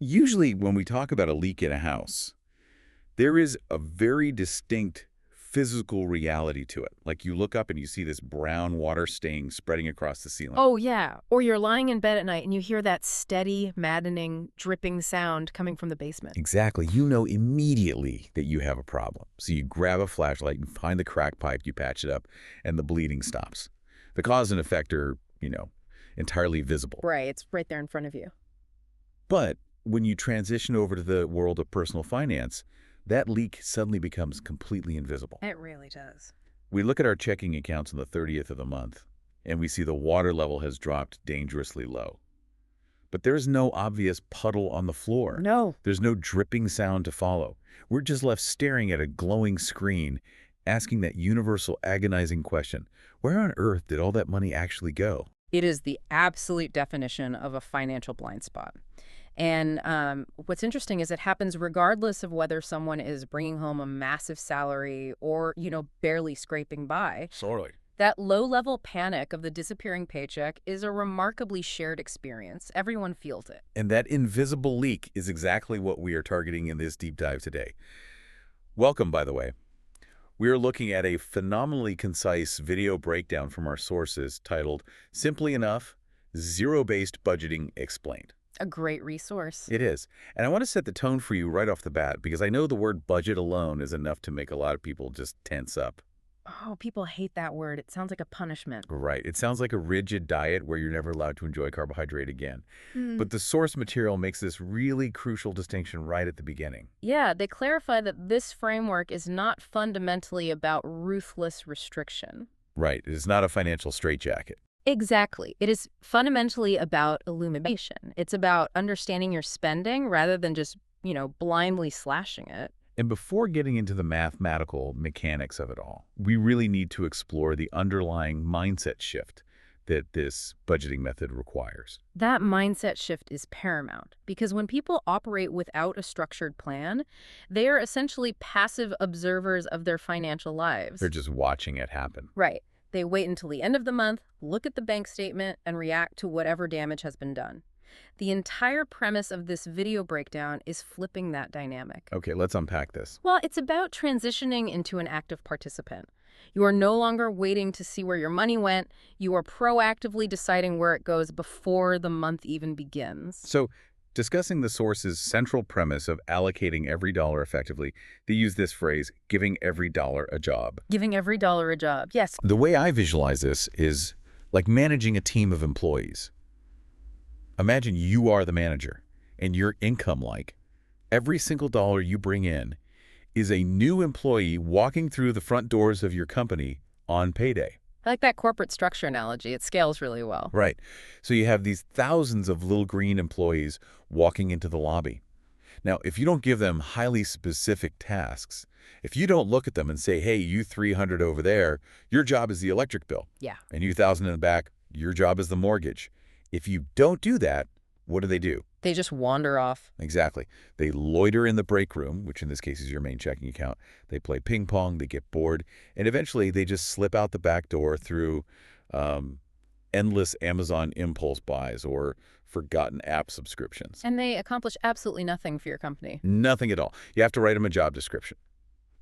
Usually when we talk about a leak in a house, there is a very distinct physical reality to it. Like you look up and you see this brown water stain spreading across the ceiling. Oh, yeah. Or you're lying in bed at night and you hear that steady, maddening, dripping sound coming from the basement. Exactly. You know immediately that you have a problem. So you grab a flashlight and find the crack pipe, you patch it up, and the bleeding stops. The cause and effect are, entirely visible. Right, it's right there in front of you. But when you transition over to the world of personal finance, that leak suddenly becomes completely invisible. It really does. We look at our checking accounts on the 30th of the month, and we see the water level has dropped dangerously low. But there's no obvious puddle on the floor. No. There's no dripping sound to follow. We're just left staring at a glowing screen, asking that universal agonizing question, where on earth did all that money actually go? It is the absolute definition of a financial blind spot. And what's interesting is it happens regardless of whether someone is bringing home a massive salary or, barely scraping by. Sorely. That low-level panic of the disappearing paycheck is a remarkably shared experience. Everyone feels it. And that invisible leak is exactly what we are targeting in this deep dive today. Welcome, by the way. We are looking at a phenomenally concise video breakdown from our sources titled, Simply Enough, Zero-Based Budgeting Explained. A great resource. It is. And I want to set the tone for you right off the bat because I know the word budget alone is enough to make a lot of people just tense up. Oh, people hate that word. It sounds like a punishment. Right. It sounds like a rigid diet where you're never allowed to enjoy carbohydrate again. But the source material makes this really crucial distinction right at the beginning. Yeah, they clarify that this framework is not fundamentally about ruthless restriction. Right. It is not a financial straitjacket. Exactly. It is fundamentally about illumination. It's about understanding your spending rather than just, blindly slashing it. And before getting into the mathematical mechanics of it all, we really need to explore the underlying mindset shift that this budgeting method requires. That mindset shift is paramount because when people operate without a structured plan, they are essentially passive observers of their financial lives. They're just watching it happen. Right. They wait until the end of the month, look at the bank statement, and react to whatever damage has been done. The entire premise of this video breakdown is flipping that dynamic. Okay, let's unpack this. Well, it's about transitioning into an active participant. You are no longer waiting to see where your money went. You are proactively deciding where it goes before the month even begins. So, discussing the source's central premise of allocating every dollar effectively, they use this phrase, giving every dollar a job. Giving every dollar a job. Yes. The way I visualize this is like managing a team of employees. Imagine you are the manager, and your income every single dollar you bring in is a new employee walking through the front doors of your company on payday. I like that corporate structure analogy. It scales really well. Right. So you have these thousands of little green employees walking into the lobby. Now, if you don't give them highly specific tasks, if you don't look at them and say, hey, you 300 over there, your job is the electric bill. Yeah. And you 1,000 in the back, your job is the mortgage. If you don't do that, what do? They just wander off. Exactly. They loiter in the break room, which in this case is your main checking account. They play ping pong, they get bored, and eventually they just slip out the back door through endless Amazon impulse buys or forgotten app subscriptions. And they accomplish absolutely nothing for your company. Nothing at all. You have to write them a job description.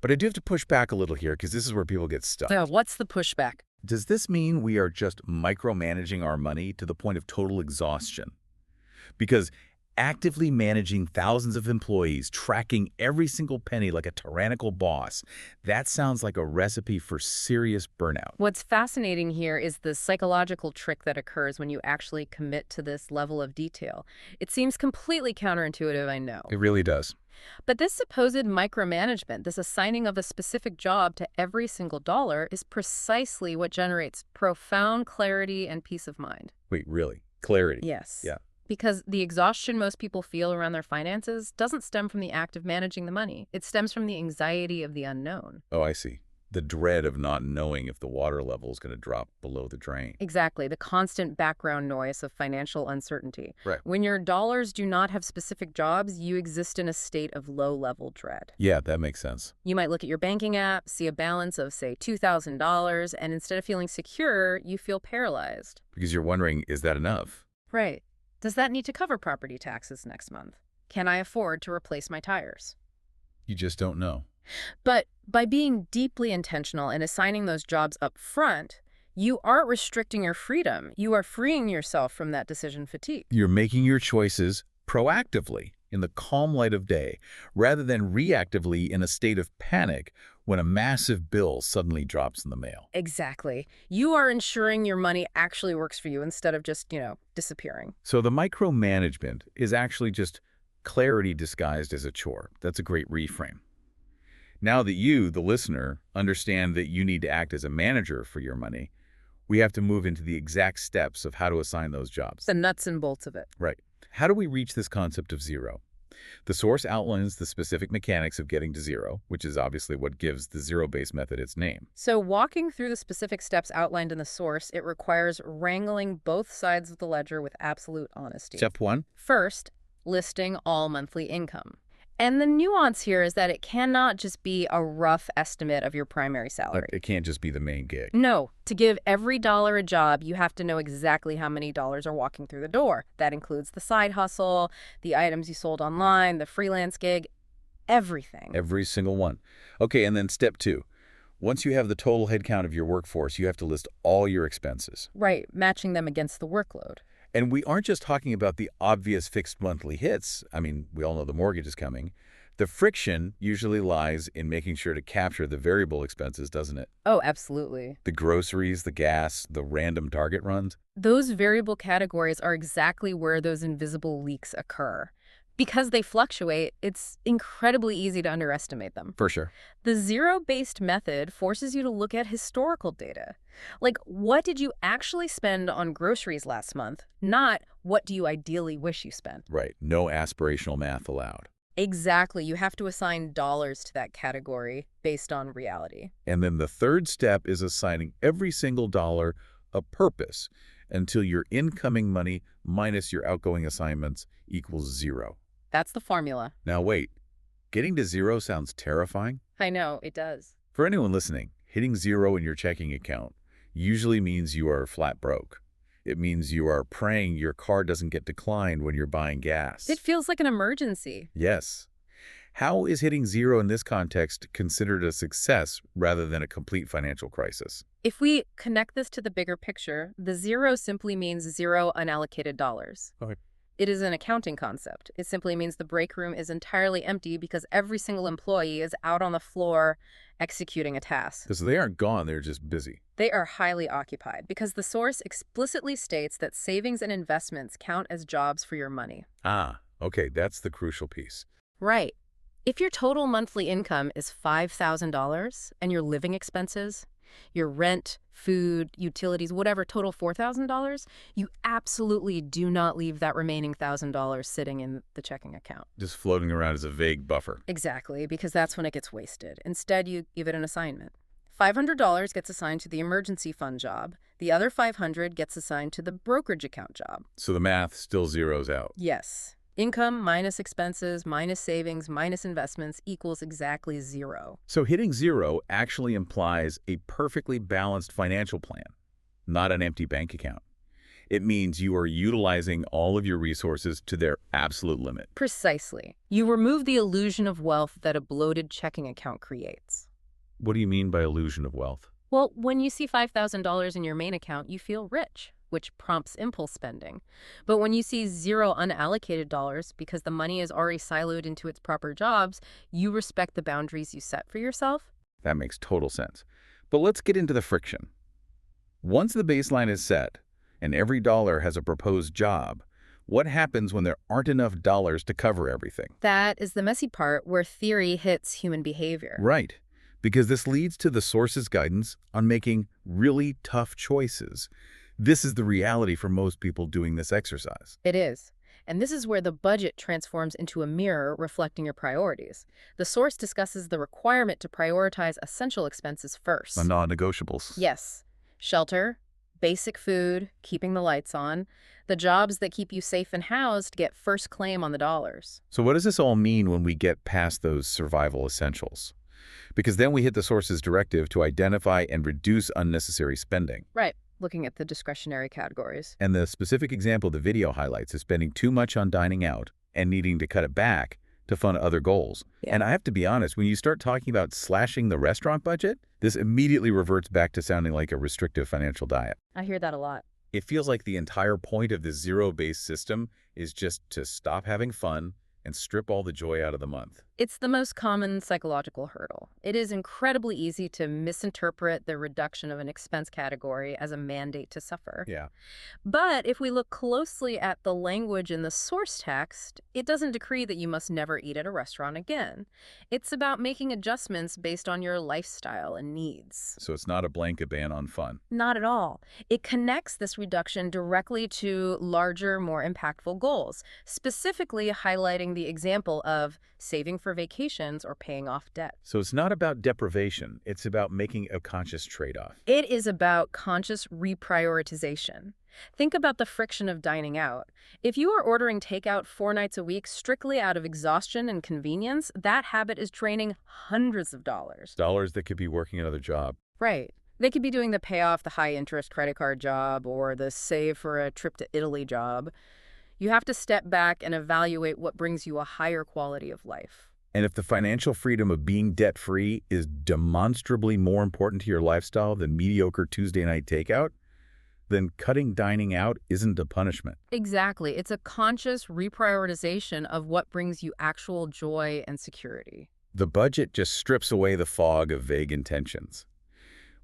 But I do have to push back a little here because this is where people get stuck. What's the pushback? Does this mean we are just micromanaging our money to the point of total exhaustion? Because actively managing thousands of employees, tracking every single penny like a tyrannical boss, that sounds like a recipe for serious burnout. What's fascinating here is the psychological trick that occurs when you actually commit to this level of detail. It seems completely counterintuitive, I know. It really does. But this supposed micromanagement, this assigning of a specific job to every single dollar, is precisely what generates profound clarity and peace of mind. Wait, really? Clarity? Yes. Yeah. Because the exhaustion most people feel around their finances doesn't stem from the act of managing the money. It stems from the anxiety of the unknown. Oh, I see. The dread of not knowing if the water level is going to drop below the drain. Exactly, the constant background noise of financial uncertainty. Right. When your dollars do not have specific jobs, you exist in a state of low-level dread. Yeah, that makes sense. You might look at your banking app, see a balance of, say, $2,000, and instead of feeling secure, you feel paralyzed. Because you're wondering, is that enough? Right. Does that need to cover property taxes next month? Can I afford to replace my tires? You just don't know. But by being deeply intentional and assigning those jobs up front, you aren't restricting your freedom. You are freeing yourself from that decision fatigue. You're making your choices proactively in the calm light of day, rather than reactively in a state of panic when a massive bill suddenly drops in the mail. Exactly. You are ensuring your money actually works for you instead of just, disappearing. So the micromanagement is actually just clarity disguised as a chore. That's a great reframe. Now that you, the listener, understand that you need to act as a manager for your money, we have to move into the exact steps of how to assign those jobs. The nuts and bolts of it. Right. How do we reach this concept of zero? The source outlines the specific mechanics of getting to zero, which is obviously what gives the zero-based method its name. So walking through the specific steps outlined in the source, it requires wrangling both sides of the ledger with absolute honesty. Step 1. First, listing all monthly income. And the nuance here is that it cannot just be a rough estimate of your primary salary. It can't just be the main gig. No, to give every dollar a job, you have to know exactly how many dollars are walking through the door. That includes the side hustle, the items you sold online, the freelance gig, everything. Every single one. Okay, and then step 2. Once you have the total headcount of your workforce, you have to list all your expenses. Right, matching them against the workload. And we aren't just talking about the obvious fixed monthly hits. I mean, we all know the mortgage is coming. The friction usually lies in making sure to capture the variable expenses, doesn't it? Oh, absolutely. The groceries, the gas, the random Target runs. Those variable categories are exactly where those invisible leaks occur. Because they fluctuate, it's incredibly easy to underestimate them. For sure. The zero-based method forces you to look at historical data. Like, what did you actually spend on groceries last month, not what do you ideally wish you spent? Right. No aspirational math allowed. Exactly. You have to assign dollars to that category based on reality. And then the third step is assigning every single dollar a purpose until your incoming money minus your outgoing assignments equals zero. That's the formula. Now wait, getting to zero sounds terrifying? I know, it does. For anyone listening, hitting zero in your checking account usually means you are flat broke. It means you are praying your car doesn't get declined when you're buying gas. It feels like an emergency. Yes. How is hitting zero in this context considered a success rather than a complete financial crisis? If we connect this to the bigger picture, the zero simply means zero unallocated dollars. Okay. It is an accounting concept. It simply means the break room is entirely empty because every single employee is out on the floor executing a task. Because they aren't gone, they're just busy. They are highly occupied because the source explicitly states that savings and investments count as jobs for your money. Ah, okay, that's the crucial piece. Right. If your total monthly income is $5,000 and your living expenses, your rent, food, utilities, whatever, total $4,000, you absolutely do not leave that remaining $1,000 sitting in the checking account. Just floating around as a vague buffer. Exactly, because that's when it gets wasted. Instead, you give it an assignment. $500 gets assigned to the emergency fund job. The other $500 gets assigned to the brokerage account job. So the math still zeroes out. Yes. Income minus expenses, minus savings, minus investments equals exactly zero. So hitting zero actually implies a perfectly balanced financial plan, not an empty bank account. It means you are utilizing all of your resources to their absolute limit. Precisely. You remove the illusion of wealth that a bloated checking account creates. What do you mean by illusion of wealth? Well, when you see $5,000 in your main account, you feel rich, which prompts impulse spending. But when you see zero unallocated dollars because the money is already siloed into its proper jobs, you respect the boundaries you set for yourself. That makes total sense. But let's get into the friction. Once the baseline is set and every dollar has a proposed job, what happens when there aren't enough dollars to cover everything? That is the messy part where theory hits human behavior. Right. Because this leads to the source's guidance on making really tough choices. This is the reality for most people doing this exercise. It is. And this is where the budget transforms into a mirror reflecting your priorities. The source discusses the requirement to prioritize essential expenses first. The non-negotiables. Yes. Shelter, basic food, keeping the lights on. The jobs that keep you safe and housed get first claim on the dollars. So what does this all mean when we get past those survival essentials? Because then we hit the source's directive to identify and reduce unnecessary spending. Right. Looking at the discretionary categories. And the specific example the video highlights is spending too much on dining out and needing to cut it back to fund other goals. Yeah. And I have to be honest, when you start talking about slashing the restaurant budget, this immediately reverts back to sounding like a restrictive financial diet. I hear that a lot. It feels like the entire point of this zero-based system is just to stop having fun and strip all the joy out of the month. It's the most common psychological hurdle. It is incredibly easy to misinterpret the reduction of an expense category as a mandate to suffer. Yeah. But if we look closely at the language in the source text, it doesn't decree that you must never eat at a restaurant again. It's about making adjustments based on your lifestyle and needs. So it's not a blanket ban on fun. Not at all. It connects this reduction directly to larger, more impactful goals, specifically highlighting the example of saving for vacations or paying off debt. So it's not about deprivation. It's about making a conscious trade-off. It is about conscious reprioritization. Think about the friction of dining out. If you are ordering takeout 4 nights a week strictly out of exhaustion and convenience, that habit is draining hundreds of dollars. Dollars that could be working another job. Right. They could be doing the pay off the high-interest credit card job or the save for a trip to Italy job. You have to step back and evaluate what brings you a higher quality of life. And if the financial freedom of being debt-free is demonstrably more important to your lifestyle than mediocre Tuesday night takeout, then cutting dining out isn't a punishment. Exactly. It's a conscious reprioritization of what brings you actual joy and security. The budget just strips away the fog of vague intentions.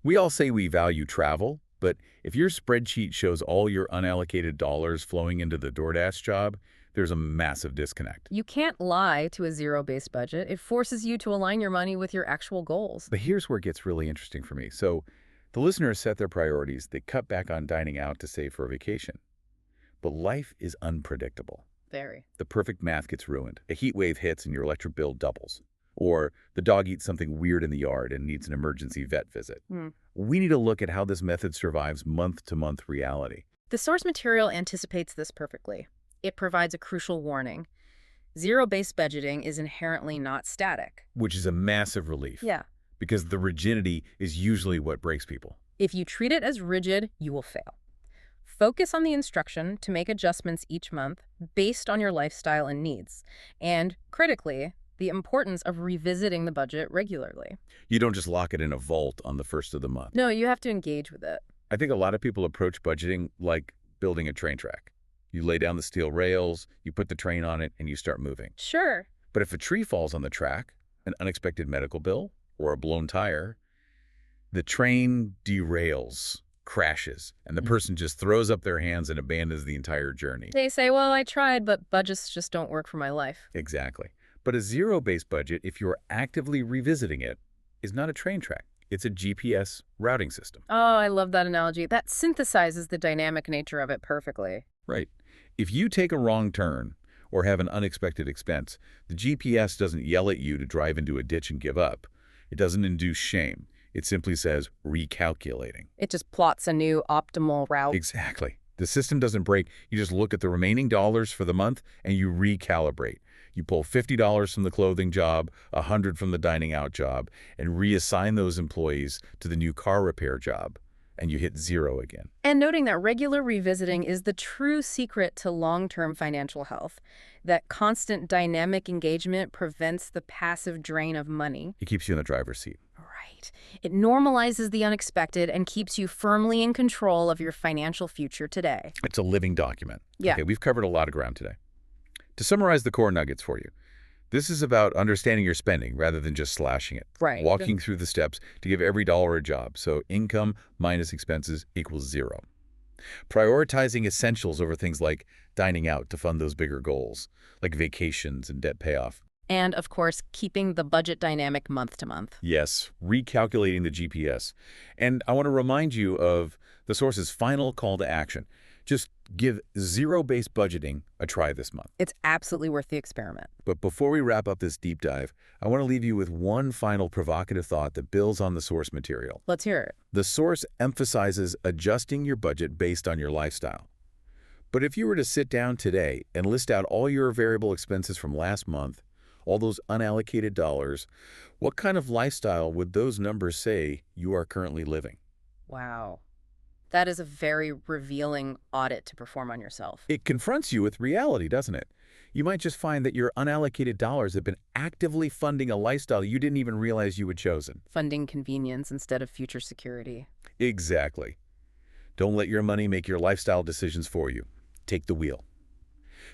We all say we value travel, but if your spreadsheet shows all your unallocated dollars flowing into the DoorDash job, there's a massive disconnect. You can't lie to a zero-based budget. It forces you to align your money with your actual goals. But here's where it gets really interesting for me. So the listeners set their priorities. They cut back on dining out to save for a vacation. But life is unpredictable. Very. The perfect math gets ruined. A heat wave hits and your electric bill doubles. Or the dog eats something weird in the yard and needs an emergency vet visit. We need to look at how this method survives month-to-month reality. The source material anticipates this perfectly. It provides a crucial warning. Zero-based budgeting is inherently not static. Which is a massive relief. Yeah. Because the rigidity is usually what breaks people. If you treat it as rigid, you will fail. Focus on the instruction to make adjustments each month based on your lifestyle and needs. And, critically, the importance of revisiting the budget regularly. You don't just lock it in a vault on the first of the month. No, you have to engage with it. I think a lot of people approach budgeting like building a train track. You lay down the steel rails, you put the train on it, and you start moving. Sure. But if a tree falls on the track, an unexpected medical bill, or a blown tire, the train derails, crashes, and the person just throws up their hands and abandons the entire journey. They say, well, I tried, but budgets just don't work for my life. Exactly. But a zero-based budget, if you're actively revisiting it, is not a train track. It's a GPS routing system. Oh, I love that analogy. That synthesizes the dynamic nature of it perfectly. Right. If you take a wrong turn or have an unexpected expense, the GPS doesn't yell at you to drive into a ditch and give up. It doesn't induce shame. It simply says recalculating. It just plots a new optimal route. Exactly. The system doesn't break. You just look at the remaining dollars for the month and you recalibrate. You pull $50 from the clothing job, $100 from the dining out job, and reassign those employees to the new car repair job, and you hit zero again. And noting that regular revisiting is the true secret to long-term financial health. That constant dynamic engagement prevents the passive drain of money. It keeps you in the driver's seat. Right. It normalizes the unexpected and keeps you firmly in control of your financial future today. It's a living document. Yeah. Okay, we've covered a lot of ground today. To summarize the core nuggets for you, this is about understanding your spending rather than just slashing it. Right. Walking through the steps to give every dollar a job, so income minus expenses equals zero. Prioritizing essentials over things like dining out to fund those bigger goals, like vacations and debt payoff. And, of course, keeping the budget dynamic month to month. Yes, recalculating the GPS. And I want to remind you of the source's final call to action. Just give zero-based budgeting a try this month. It's absolutely worth the experiment. But before we wrap up this deep dive, I want to leave you with one final provocative thought that builds on the source material. Let's hear it. The source emphasizes adjusting your budget based on your lifestyle. But if you were to sit down today and list out all your variable expenses from last month, all those unallocated dollars, what kind of lifestyle would those numbers say you are currently living? Wow. That is a very revealing audit to perform on yourself. It confronts you with reality, doesn't it? You might just find that your unallocated dollars have been actively funding a lifestyle you didn't even realize you had chosen. Funding convenience instead of future security. Exactly. Don't let your money make your lifestyle decisions for you. Take the wheel.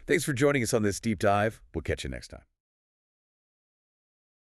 Thanks for joining us on this deep dive. We'll catch you next time.